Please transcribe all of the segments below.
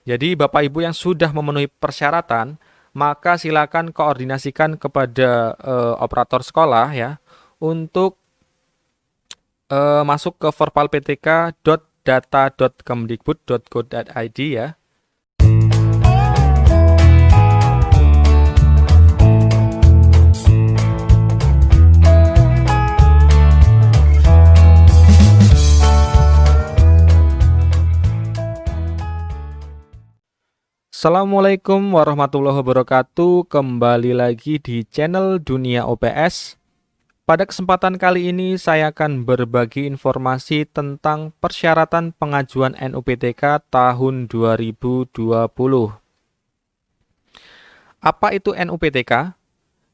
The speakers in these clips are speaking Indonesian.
Jadi Bapak Ibu yang sudah memenuhi persyaratan, maka silakan koordinasikan kepada operator sekolah ya untuk masuk ke forvalptk.data.kemdikbud.go.id ya. Assalamualaikum warahmatullahi wabarakatuh. Kembali lagi di channel Dunia OPS. Pada kesempatan kali ini saya akan berbagi informasi tentang persyaratan pengajuan NUPTK tahun 2020. Apa itu NUPTK?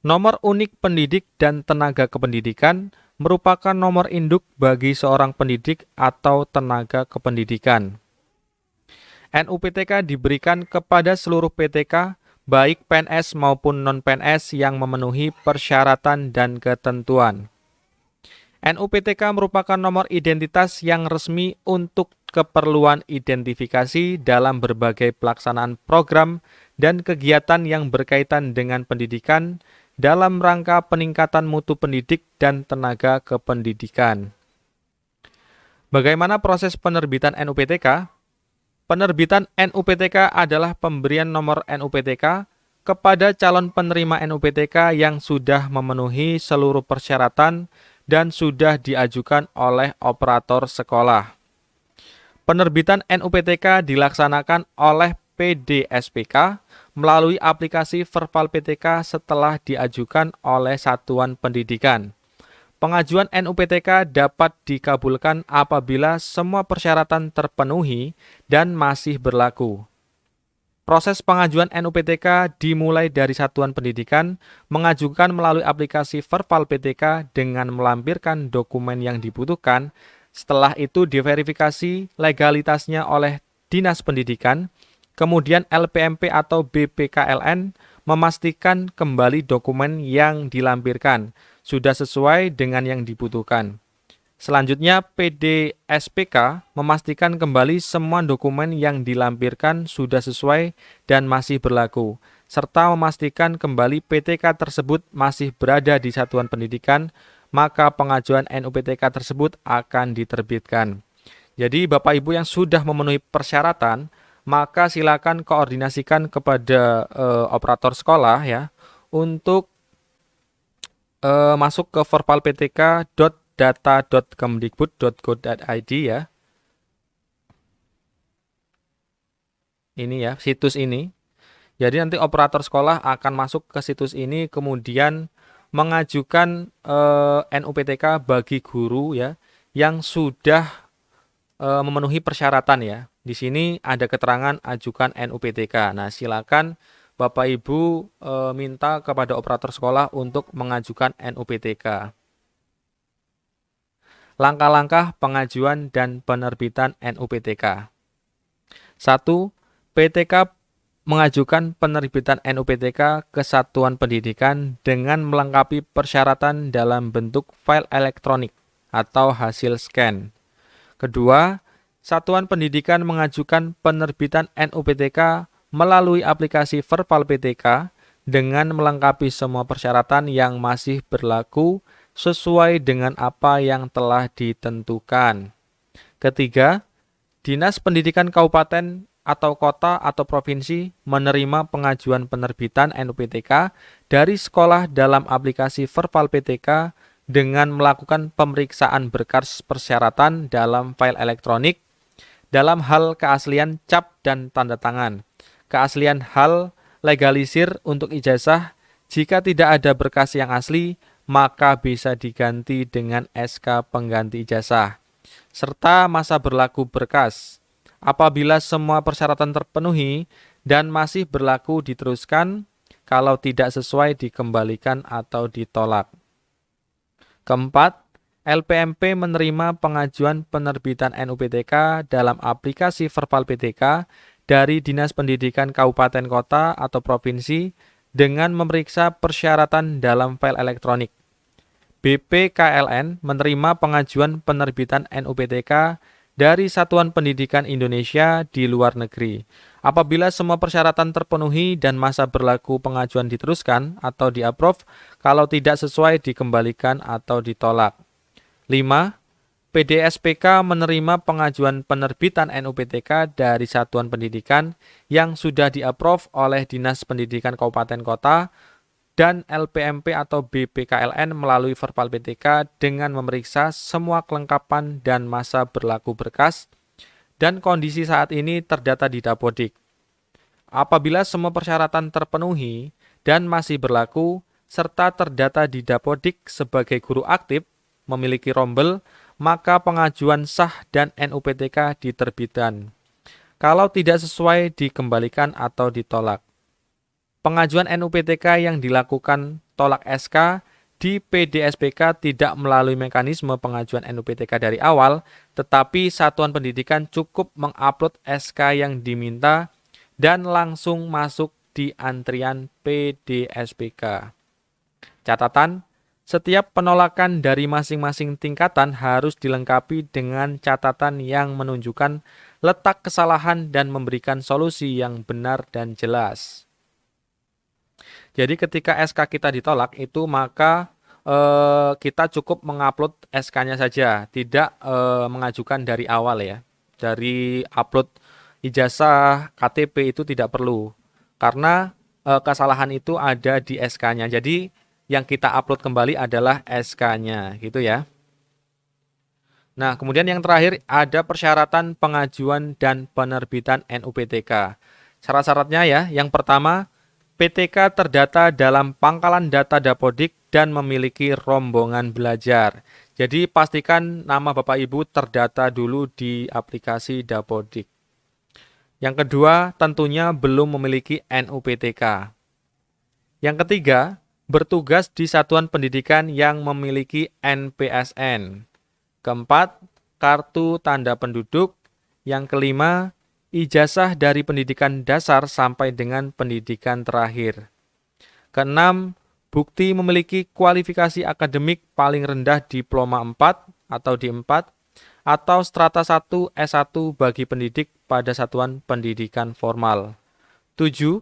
Nomor unik pendidik dan tenaga kependidikan merupakan nomor induk bagi seorang pendidik atau tenaga kependidikan. NUPTK diberikan kepada seluruh PTK, baik PNS maupun non-PNS yang memenuhi persyaratan dan ketentuan. NUPTK merupakan nomor identitas yang resmi untuk keperluan identifikasi dalam berbagai pelaksanaan program dan kegiatan yang berkaitan dengan pendidikan dalam rangka peningkatan mutu pendidik dan tenaga kependidikan. Bagaimana proses penerbitan NUPTK? Penerbitan NUPTK adalah pemberian nomor NUPTK kepada calon penerima NUPTK yang sudah memenuhi seluruh persyaratan dan sudah diajukan oleh operator sekolah. Penerbitan NUPTK dilaksanakan oleh PDSPK melalui aplikasi VervalPTK setelah diajukan oleh satuan pendidikan. Pengajuan NUPTK dapat dikabulkan apabila semua persyaratan terpenuhi dan masih berlaku. Proses pengajuan NUPTK dimulai dari satuan pendidikan mengajukan melalui aplikasi VervalPTK dengan melampirkan dokumen yang dibutuhkan. Setelah itu diverifikasi legalitasnya oleh Dinas Pendidikan, kemudian LPMP atau BPKLN memastikan kembali dokumen yang dilampirkan sudah sesuai dengan yang dibutuhkan. Selanjutnya, PDSPK memastikan kembali semua dokumen yang dilampirkan sudah sesuai dan masih berlaku, serta memastikan kembali PTK tersebut masih berada di satuan pendidikan, maka pengajuan NUPTK tersebut akan diterbitkan. Jadi, Bapak Ibu yang sudah memenuhi persyaratan, maka silakan koordinasikan kepada operator sekolah ya untuk masuk ke forvalptk.data.kemdikbud.go.id ya. Ini ya, situs ini. Jadi nanti operator sekolah akan masuk ke situs ini kemudian mengajukan NUPTK bagi guru ya yang sudah memenuhi persyaratan ya. Di sini ada keterangan ajukan NUPTK. Nah, silakan Bapak Ibu minta kepada operator sekolah untuk mengajukan NUPTK. Langkah-langkah pengajuan dan penerbitan NUPTK. 1. PTK mengajukan penerbitan NUPTK ke Satuan Pendidikan dengan melengkapi persyaratan dalam bentuk file elektronik atau hasil scan. Kedua, Satuan Pendidikan mengajukan penerbitan NUPTK melalui aplikasi VervalPTK dengan melengkapi semua persyaratan yang masih berlaku sesuai dengan apa yang telah ditentukan. Ketiga, Dinas Pendidikan Kabupaten atau Kota atau Provinsi menerima pengajuan penerbitan NUPTK dari sekolah dalam aplikasi VervalPTK dengan melakukan pemeriksaan berkas persyaratan dalam file elektronik dalam hal keaslian cap dan tanda tangan. Keaslian hal legalisir untuk ijazah, jika tidak ada berkas yang asli, maka bisa diganti dengan SK pengganti ijazah. Serta masa berlaku berkas. Apabila semua persyaratan terpenuhi dan masih berlaku diteruskan, kalau tidak sesuai dikembalikan atau ditolak. Keempat, LPMP menerima pengajuan penerbitan NUPTK dalam aplikasi VervalPTK dari Dinas Pendidikan Kabupaten Kota atau Provinsi dengan memeriksa persyaratan dalam file elektronik. BPKLN menerima pengajuan penerbitan NUPTK dari Satuan Pendidikan Indonesia di luar negeri Apabila semua persyaratan terpenuhi dan masa berlaku pengajuan diteruskan atau di-approve, kalau tidak sesuai dikembalikan atau ditolak. 5. PDSPK menerima pengajuan penerbitan NUPTK dari satuan pendidikan yang sudah di-approve oleh Dinas Pendidikan Kabupaten Kota dan LPMP atau BPKLN melalui verbal PTK dengan memeriksa semua kelengkapan dan masa berlaku berkas dan kondisi saat ini terdata di Dapodik. Apabila semua persyaratan terpenuhi dan masih berlaku, serta terdata di Dapodik sebagai guru aktif, memiliki rombel, maka pengajuan sah dan NUPTK diterbitkan. Kalau tidak sesuai, dikembalikan atau ditolak. Pengajuan NUPTK yang dilakukan tolak SK di PDSPK tidak melalui mekanisme pengajuan NUPTK dari awal, tetapi satuan pendidikan cukup mengupload SK yang diminta dan langsung masuk di antrian PDSPK. Catatan, setiap penolakan dari masing-masing tingkatan harus dilengkapi dengan catatan yang menunjukkan letak kesalahan dan memberikan solusi yang benar dan jelas. Jadi ketika SK kita ditolak itu maka kita cukup mengupload SK-nya saja, tidak mengajukan dari awal ya. Dari upload ijazah, KTP itu tidak perlu. Karena kesalahan itu ada di SK-nya. Jadi yang kita upload kembali adalah SK-nya, gitu ya. Nah, kemudian yang terakhir ada persyaratan pengajuan dan penerbitan NUPTK. Syarat-syaratnya ya, yang pertama PTK terdata dalam pangkalan data Dapodik dan memiliki rombongan belajar. Jadi pastikan nama Bapak Ibu terdata dulu di aplikasi Dapodik. Yang kedua, tentunya belum memiliki NUPTK. Yang ketiga, bertugas di satuan pendidikan yang memiliki NPSN. Keempat, kartu tanda penduduk. Yang kelima, ijazah dari pendidikan dasar sampai dengan pendidikan terakhir. Keenam, bukti memiliki kualifikasi akademik paling rendah diploma 4 atau D4 atau strata 1 S1 bagi pendidik pada satuan pendidikan formal. 7.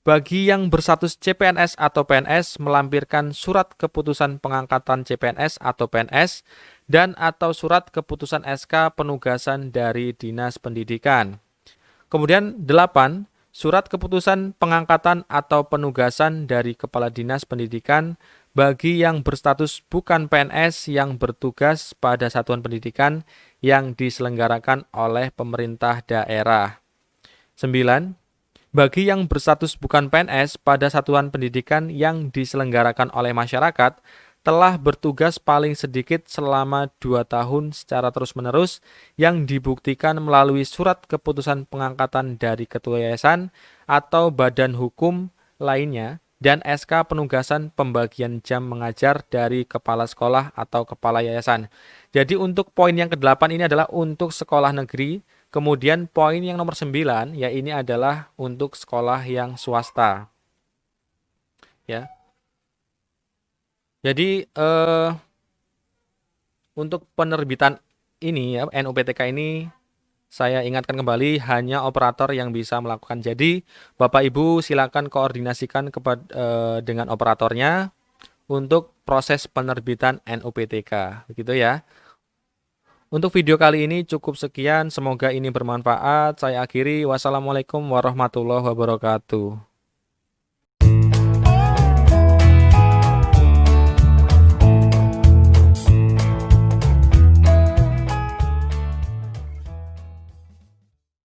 Bagi yang berstatus CPNS atau PNS melampirkan surat keputusan pengangkatan CPNS atau PNS dan atau surat keputusan SK penugasan dari Dinas Pendidikan. Kemudian 8. Surat keputusan pengangkatan atau penugasan dari Kepala Dinas Pendidikan bagi yang berstatus bukan PNS yang bertugas pada satuan pendidikan yang diselenggarakan oleh pemerintah daerah. 9. Bagi yang berstatus bukan PNS pada satuan pendidikan yang diselenggarakan oleh masyarakat telah bertugas paling sedikit selama 2 tahun secara terus-menerus yang dibuktikan melalui surat keputusan pengangkatan dari ketua yayasan atau badan hukum lainnya dan SK penugasan pembagian jam mengajar dari kepala sekolah atau kepala yayasan. Jadi untuk poin yang ke-8 ini adalah untuk sekolah negeri, kemudian poin yang nomor 9 ya ini adalah untuk sekolah yang swasta. Ya. Jadi untuk penerbitan ini ya NUPTK ini saya ingatkan kembali hanya operator yang bisa melakukan. Jadi Bapak Ibu silakan koordinasikan dengan operatornya untuk proses penerbitan NUPTK, begitu ya. Untuk video kali ini cukup sekian, semoga ini bermanfaat. Saya akhiri, wassalamualaikum warahmatullahi wabarakatuh.